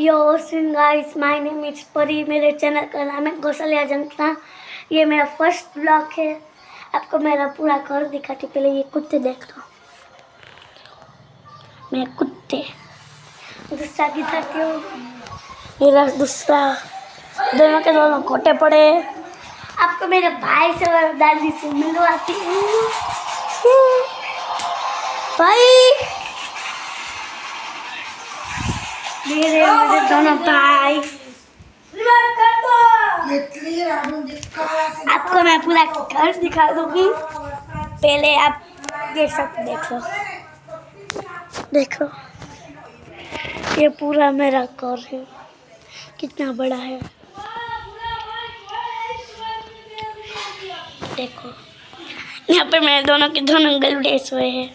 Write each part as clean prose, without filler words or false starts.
Yo guys, my name is परी। मेरे channel का नाम है कौशल्या जनता। ये मेरा फर्स्ट ब्लॉग है। आपको मेरा पूरा घर दिखाती। पहले ये कुत्ते देख लो, मैं कुत्ते। दूसरा दिखाती हूँ, मेरा दूसरा। दोनों के दोनों खोटे पड़े। आपको मेरे भाई से और दादी से मिलवाती हूँ। भाई, मेरे दोनों भाई। आपको मैं पूरा घर दिखा दूंगी। पहले आप ये सब देखो, देखो ये पूरा मेरा घर है, कितना बड़ा है। देखो यहाँ पे मेरे दोनों के दोनों गलुड़े सोए हैं।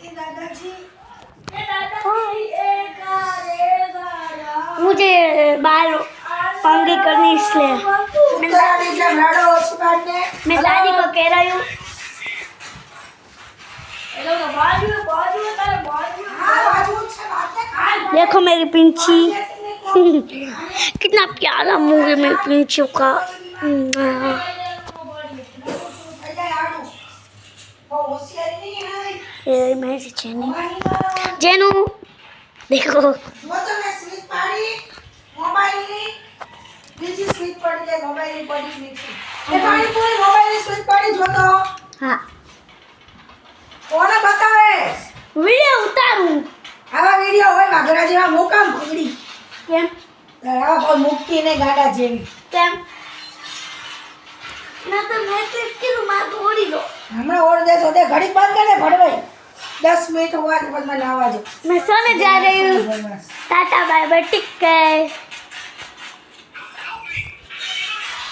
मुझे बाल पंगी करनी, इसलिए मैं दादी को कह रही हूँ। देखो मेरी पिंची, कितना प्यारा मुंह है मेरी पिंचियों का। ये मेरी जेनू देखो। हाँ, કોને બતાવે वीडियो उतारूं આવા વિડિયો હોય વાઘરા જેવા મોકામ ભગડી કેમ? આવા કોઈ મુક્તિ ને ગાડા જેવી કેમ? ના તો મેં તો કીધું માં તોડી દો। હમણાં ઓર દેશો તે ઘડી બંધ કરે ભડવાઈ 10 મિનિટ હોવા કે પછી મને આવવા દે। मैं सोने जा रही हूँ। टाटा बाय बाय, टिक गए।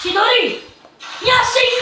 चिदोरी या सिंह